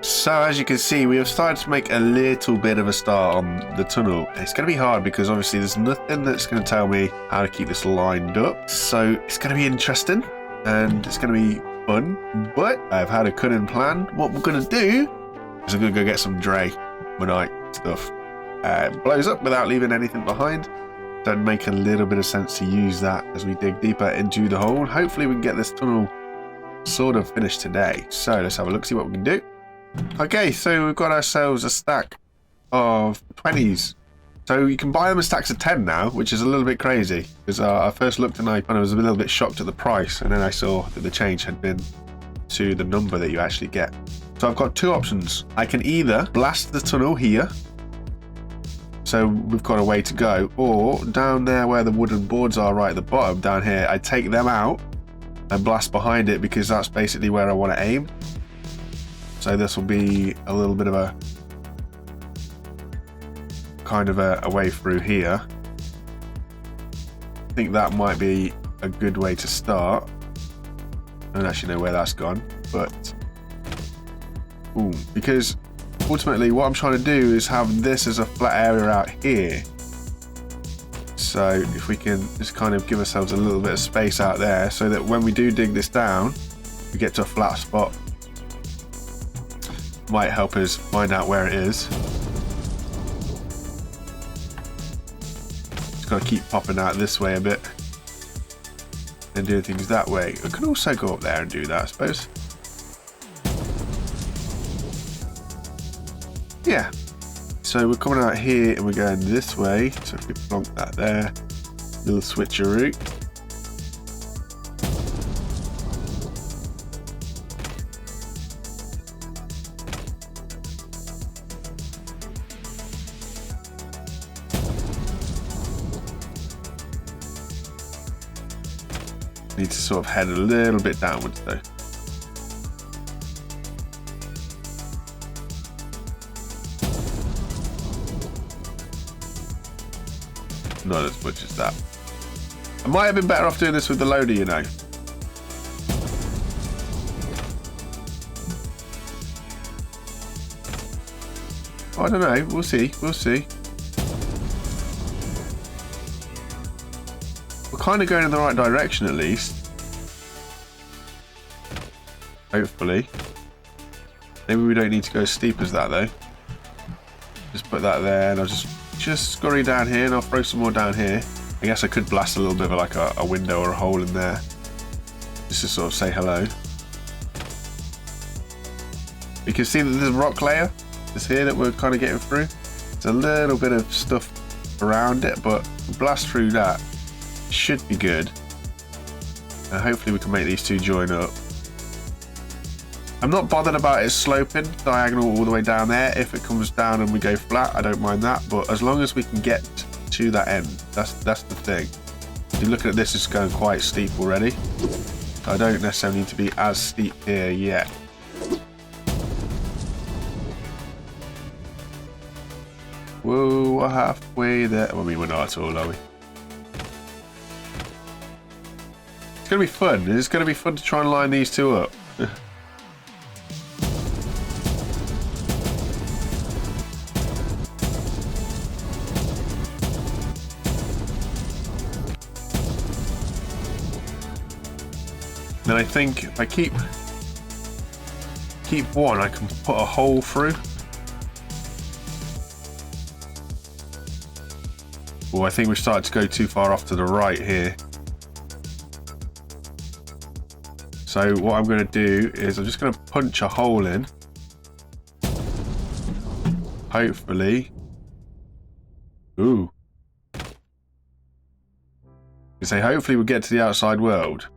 So as you can see, we have started to make a little bit of a start on the tunnel. It's going to be hard because obviously there's nothing that's going to tell me how to keep this lined up. So it's going to be interesting and it's going to be fun. But I've had a cunning plan. What we're going to do is I'm going to go get some drae stuff. It blows up without leaving anything behind. So it'd make a little bit of sense to use that as we dig deeper into the hole. Hopefully we can get this tunnel sort of finished today. So let's have a look, see what we can do. Okay, so we've got ourselves a stack of 20s. So you can buy them in stacks of 10 now, which is a little bit crazy. Because I first looked and I kind of was a little bit shocked at the price. And then I saw that the change had been to the number that you actually get. So I've got two options. I can either blast the tunnel here. So we've got a way to go. Or down there where the wooden boards are right at the bottom, down here, I take them out and blast behind it because that's basically where I want to aim. So this will be a little bit of a kind of a way through here. I think that might be a good way to start. I don't actually know where that's gone, but because ultimately what I'm trying to do is have this as a flat area out here. So if we can just kind of give ourselves a little bit of space out there so that when we do dig this down, we get to a flat spot. Might help us find out where it is. Just gotta keep popping out this way a bit and doing things that way. I can also go up there and do that, I suppose. Yeah. So we're coming out here and we're going this way. So if we plonk that there, little switcheroo. Need to sort of head a little bit downwards though. Not as much as that. I might have been better off doing this with the loader, you know. I don't know, we'll see, we'll see. We're kind of going in the right direction at least. Hopefully. Maybe we don't need to go as steep as that though. Just put that there and I'll just scurry down here and I'll throw some more down here. I guess I could blast a little bit of like a window or a hole in there. Just to sort of say hello. You can see that there's a rock layer. It's here that we're kind of getting through. There's a little bit of stuff around it, but blast through that. Should be good. And hopefully we can make these two join up. I'm not bothered about it sloping diagonal all the way down there. If it comes down and we go flat, I don't mind that. But as long as we can get to that end, that's the thing. If you look at this, it's going quite steep already. I don't necessarily need to be as steep here yet. Whoa, we're halfway there. Well, I mean, we're not at all, are we? It's going to be fun. It's going to be fun to try and line these two up. And I think if I keep keep one, I can put a hole through. Oh, I think we've started to go too far off to the right here. So what I'm going to do is I'm just going to punch a hole in. Hopefully. Ooh. You say hopefully we'll get to the outside world.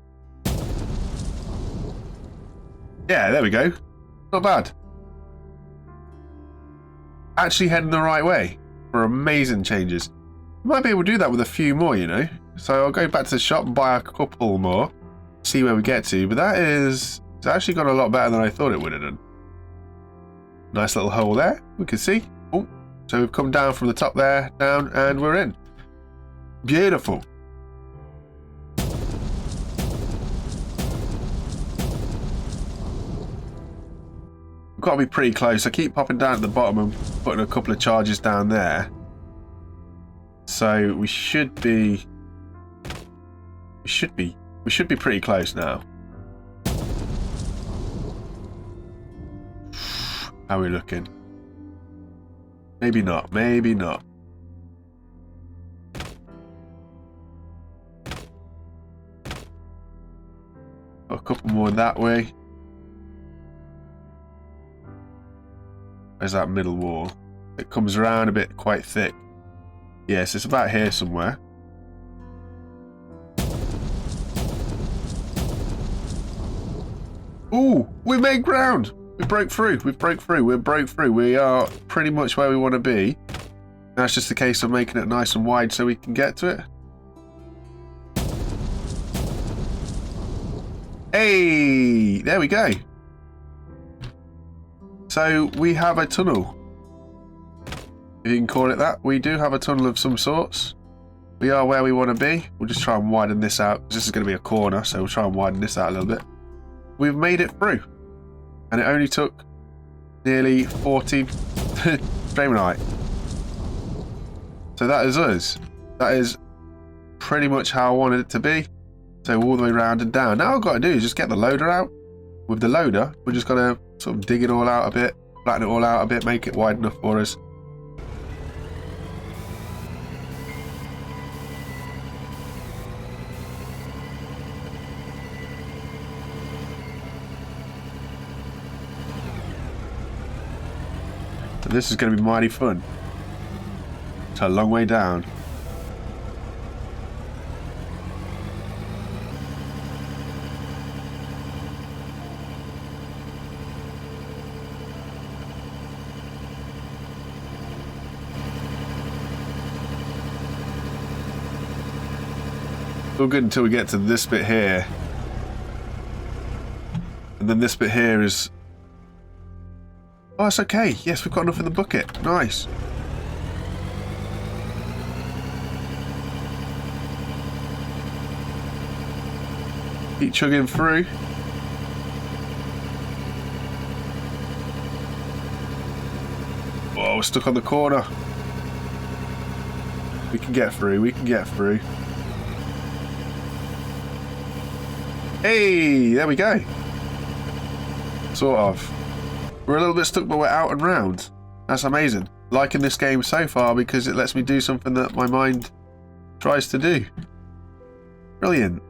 Yeah, there we go. Not bad. Actually heading the right way for amazing changes. Might be able to do that with a few more, you know. So I'll go back to the shop and buy a couple more. See where we get to. But that is... It's actually gone a lot better than I thought it would have done. Nice little hole there. We can see. Oh, so we've come down from the top there, down, and we're in. Beautiful. We've got to be pretty close. I keep popping down at the bottom and putting a couple of charges down there. So we should be pretty close now. How are we looking? Maybe not, maybe not. Got a couple more that way. Where's that middle wall? It comes around a bit quite thick. Yes, it's about here somewhere. Ooh, we made ground. We broke through. We broke through. We broke through. We are pretty much where we want to be. Now it's just a case of making it nice and wide so we can get to it. Hey, there we go. So we have a tunnel. If you can call it that. We do have a tunnel of some sorts. We are where we want to be. We'll just try and widen this out. This is going to be a corner, so we'll try and widen this out a little bit. We've made it through. And it only took nearly 40 Dramonite. So that is us. That is pretty much how I wanted it to be. So all the way around and down. Now all I've got to do is just get the loader out. With the loader, we're just going to sort of dig it all out a bit, flatten it all out a bit, make it wide enough for us. This is going to be mighty fun. It's a long way down. All good until we get to this bit here. And then this bit here is... Oh, it's okay. Yes, we've got enough in the bucket. Nice. Keep chugging through. Oh, we're stuck on the corner. We can get through. We can get through. Hey, there we go. Sort of. We're a little bit stuck, but we're out and round. That's amazing. Liking this game so far because it lets me do something that my mind tries to do. Brilliant.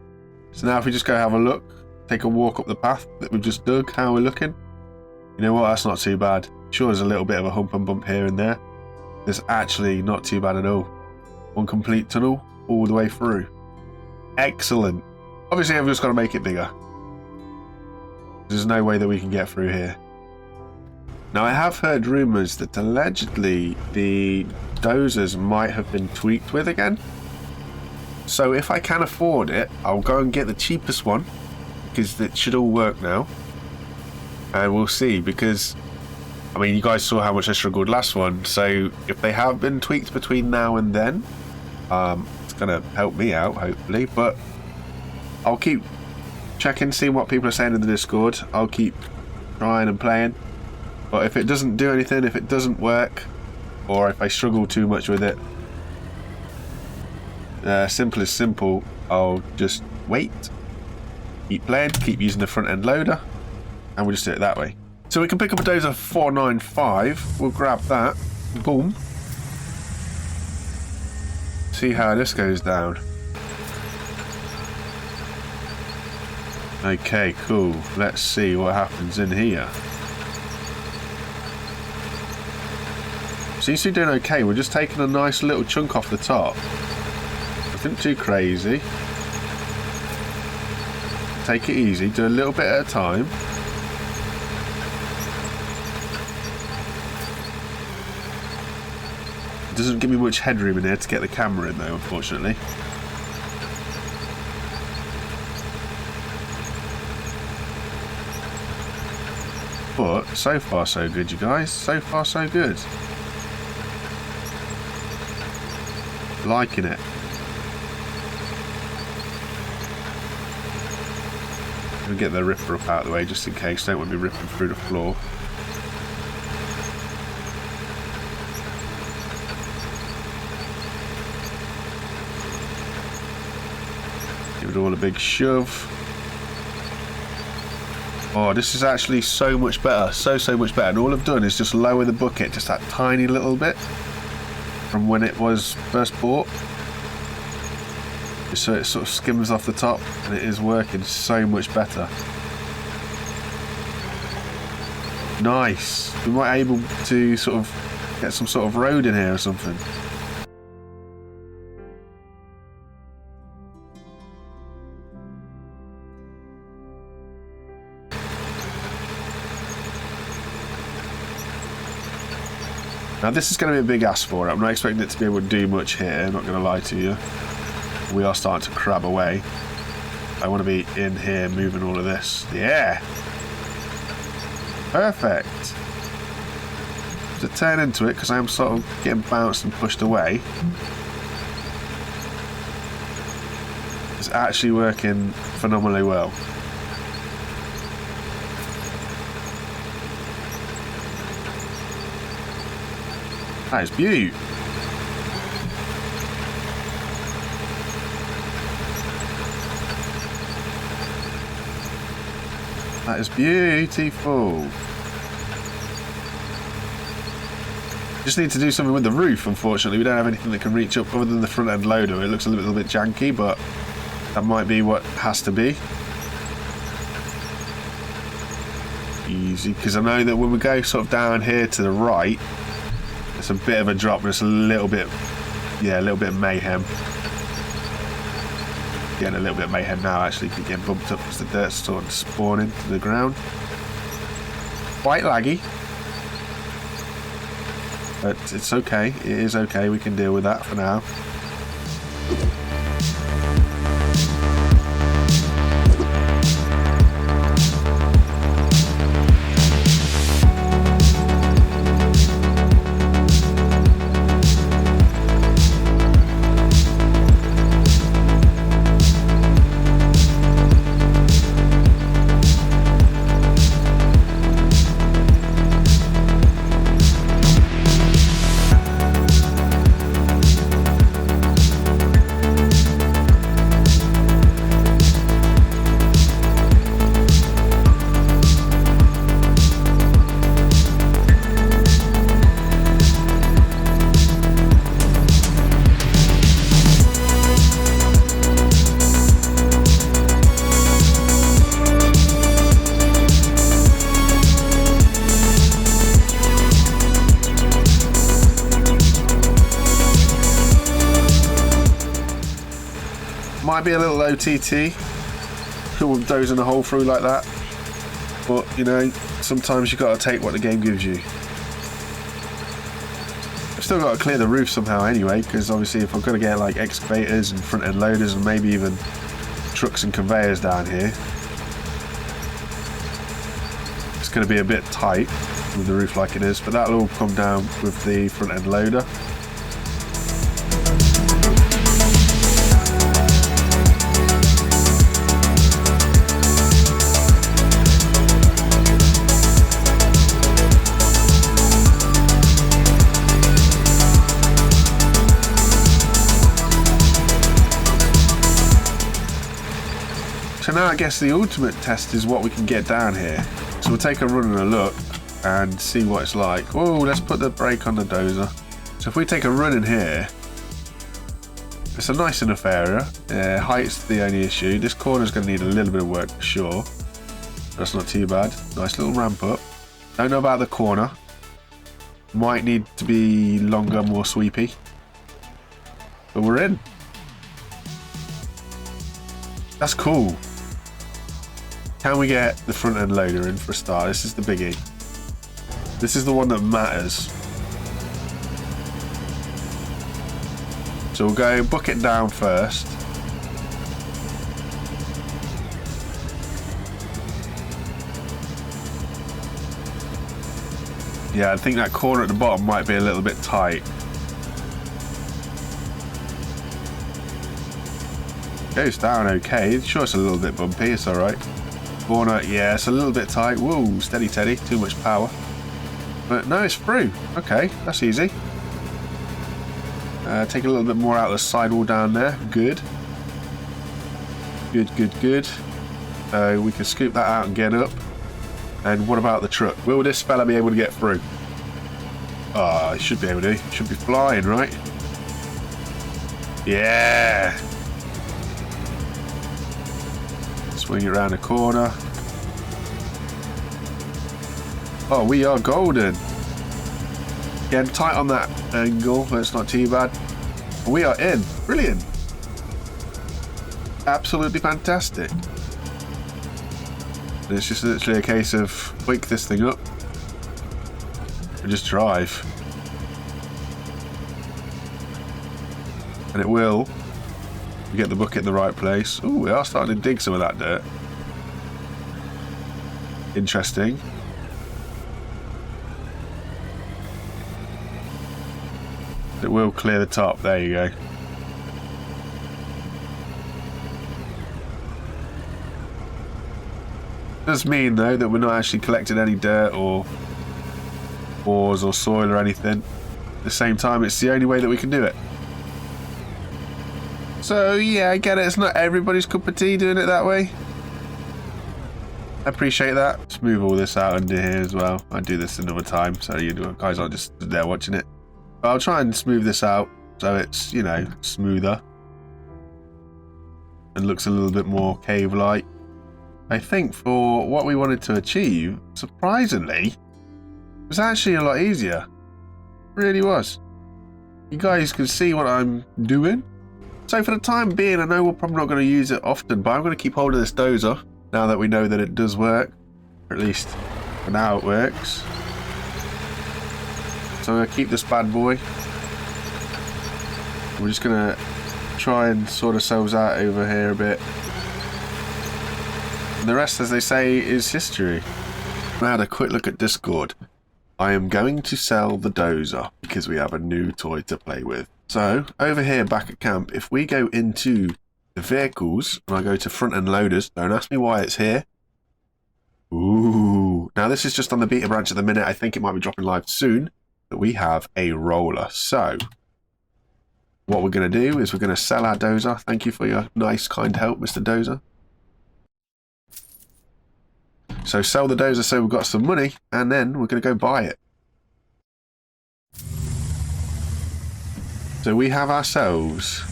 So now if we just go have a look, take a walk up the path that we've just dug, how we're looking. You know what, that's not too bad. Sure, there's a little bit of a hump and bump here and there. It's actually not too bad at all. One complete tunnel all the way through. Excellent. Obviously I've just got to make it bigger. There's no way that we can get through here. Now I have heard rumours that allegedly the dozers might have been tweaked with again. So if I can afford it, I'll go and get the cheapest one because it should all work now. And we'll see, because I mean you guys saw how much I struggled last one, so if they have been tweaked between now and then, it's going to help me out hopefully, but I'll keep checking, seeing what people are saying in the Discord. I'll keep trying and playing. But if it doesn't do anything, if it doesn't work, or if I struggle too much with it, simple as simple, I'll just wait, keep playing, keep using the front end loader, and we'll just do it that way. So we can pick up a dozer 495. We'll grab that. Boom. See how this goes down. Okay, cool. Let's see what happens in here. Seems to be doing okay. We're just taking a nice little chunk off the top. Nothing too crazy. Take it easy. Do a little bit at a time. It doesn't give me much headroom in here to get the camera in though, unfortunately. But so far so good, you guys. So far so good. Liking it. We'll get the ripper up out of the way just in case. Don't want to be ripping through the floor. Give it all a big shove. Oh, this is actually so much better. So much better. And all I've done is just lower the bucket just that tiny little bit from when it was first bought. So it sort of skims off the top, and it is working so much better. Nice. We might be able to sort of get some sort of road in here or something. Now this is going to be a big ask for it. I'm not expecting it to be able to do much here, not going to lie to you. We are starting to crab away. I want to be in here moving all of this. Yeah! Perfect! To turn into it, because I am sort of getting bounced and pushed away. It's actually working phenomenally well. That is beautiful. That is beautiful. Just need to do something with the roof, unfortunately. We don't have anything that can reach up other than the front end loader. It looks a little bit janky, but that might be what has to be. Easy, because I know that when we go sort of down here to the right, it's a bit of a drop, but it's a little bit, yeah, a little bit of mayhem. Getting a little bit of mayhem now, actually. Keep getting bumped up as the dirt's sort of spawning to the ground. Quite laggy. But it's okay. It is okay. We can deal with that for now. Might be a little OTT, with dozing a hole through like that, but you know, sometimes you got to take what the game gives you. I've still got to clear the roof somehow anyway, because obviously if I'm going to get like excavators and front end loaders and maybe even trucks and conveyors down here, it's going to be a bit tight with the roof like it is, but that'll all come down with the front end loader. So now I guess the ultimate test is what we can get down here. So we'll take a run and a look. and see what it's like. Whoa, let's put the brake on the dozer. So if we take a run in here, it's a nice enough area. Height's the only issue. This corner's going to need a little bit of work for sure. That's not too bad. Nice little ramp up. Don't know about the corner. Might need to be longer, more sweepy. But we're in. That's cool. Can we get the front end loader in for a start? This is the biggie. This is the one that matters. So we'll go bucket down first. Yeah, I think that corner at the bottom might be a little bit tight. Goes down okay. Sure, it's a little bit bumpy. It's all right. Corner, yeah, it's a little bit tight. Whoa, steady Teddy. Too much power. But no, it's through. Okay, that's easy. Take a little bit more out of the sidewall down there. Good. Good, good, good. We can scoop that out and get up. And what about the truck? Will this fella be able to get through? Oh, he should be able to. Should be flying, right? Yeah. Swing it around the corner. Oh, we are golden. Again, tight on that angle, but it's not too bad. We are in. Brilliant. Absolutely fantastic. And it's just literally a case of wake this thing up and just drive. And it will. You get the bucket in the right place. Ooh, we are starting to dig some of that dirt. Interesting. It will clear the top. There you go. Does mean though that we're not actually collecting any dirt or ores or soil or anything. At the same time, it's the only way that we can do it. So yeah, I get it. It's not everybody's cup of tea doing it that way. I appreciate that. Let's move all this out under here as well. I'll do this another time so you guys aren't just there watching it. But I'll try and smooth this out so it's, you know, smoother and looks a little bit more cave-like. I think for what we wanted to achieve, surprisingly, it was actually a lot easier. It really was. You guys can see what I'm doing. So for the time being, I know we're probably not going to use it often, but I'm going to keep hold of this dozer now that we know that it does work. Or at least for now it works. So I'm going to keep this bad boy. We're just going to try and sort ourselves out over here a bit. And the rest, as they say, is history. I had a quick look at Discord. I am going to sell the dozer because we have a new toy to play with. So over here back at camp, if we go into the vehicles and I go to front end loaders, don't ask me why it's here. Ooh. Now this is just on the beta branch at the minute. I think it might be dropping live soon. But we have a roller. So what we're going to do is we're going to sell our dozer. Thank you for your nice, kind help, Mr. Dozer. So sell the dozer so we've got some money, and then we're going to go buy it. So we have ourselves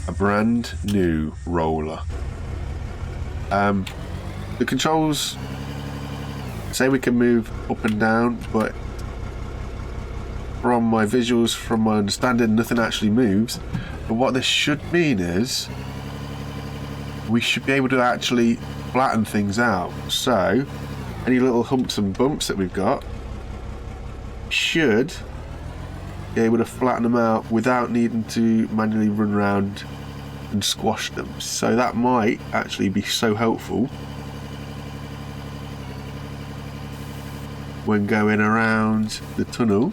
a brand new roller. The controls say we can move up and down, but from my visuals, from my understanding, nothing actually moves. But what this should mean is we should be able to actually flatten things out. So any little humps and bumps that we've got should be able to flatten them out without needing to manually run around and squash them. So that might actually be so helpful when going around the tunnel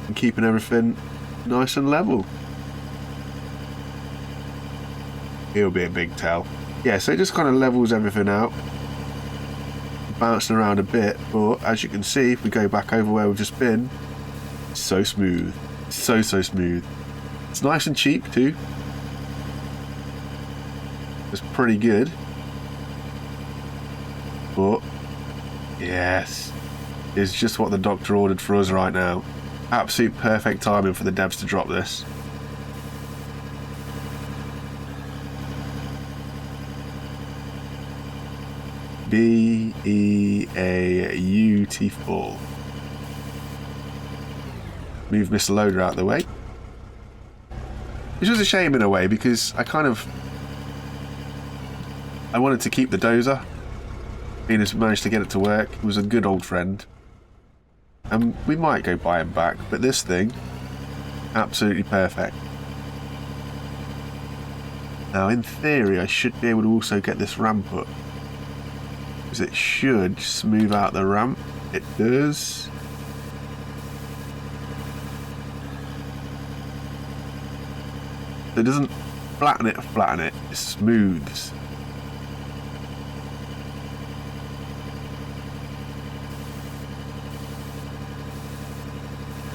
and keeping everything nice and level. It'll be a big tell. Yeah, so it just kind of levels everything out, bouncing around a bit, but as you can see, if we go back over where we've just been, it's so smooth. So smooth. It's nice and cheap too. It's pretty good. But Yes. It's just what the doctor ordered for us right now. Absolute perfect timing for the devs to drop this. Beautiful. Move Mr. Loader out of the way. Which was a shame in a way because I wanted to keep the dozer. Venus managed to get it to work. It was a good old friend. And we might go buy him back, but this thing, absolutely perfect. Now in theory I should be able to also get this ramp up. Because it should smooth out the ramp. It does. It doesn't flatten it, it smooths.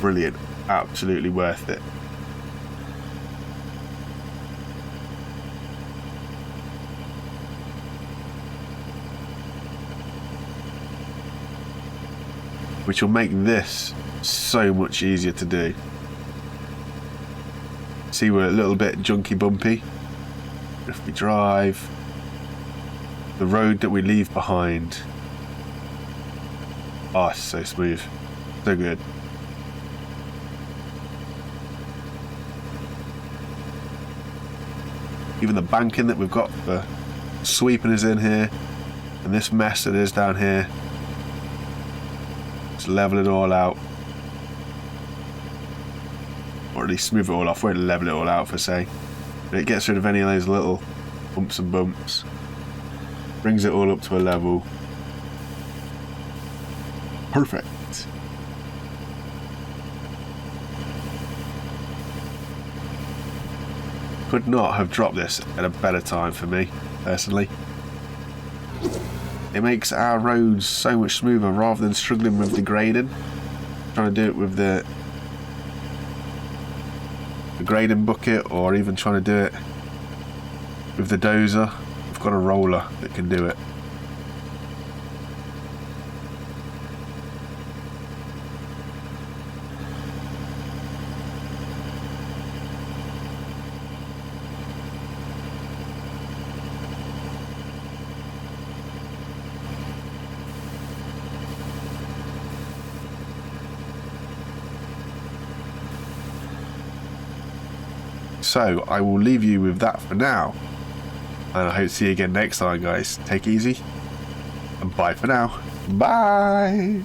Brilliant, absolutely worth it. Which will make this so much easier to do. See, we're a little bit junky bumpy. If we drive the road that we leave behind. Oh, it's so smooth. So good. Even the banking that we've got for sweeping us in here, and this mess that is down here, just level it all out, or at least smooth it all off. Won't level it all out for say, but it gets rid of any of those little bumps and bumps, brings it all up to a level. Perfect. Could not have dropped this at a better time for me, personally. It makes our roads so much smoother rather than struggling with the grading. Trying to do it with the grading bucket, or even trying to do it with the dozer. We've got a roller that can do it. So I will leave you with that for now, and I hope to see you again next time, guys. Take it easy, and bye for now. Bye.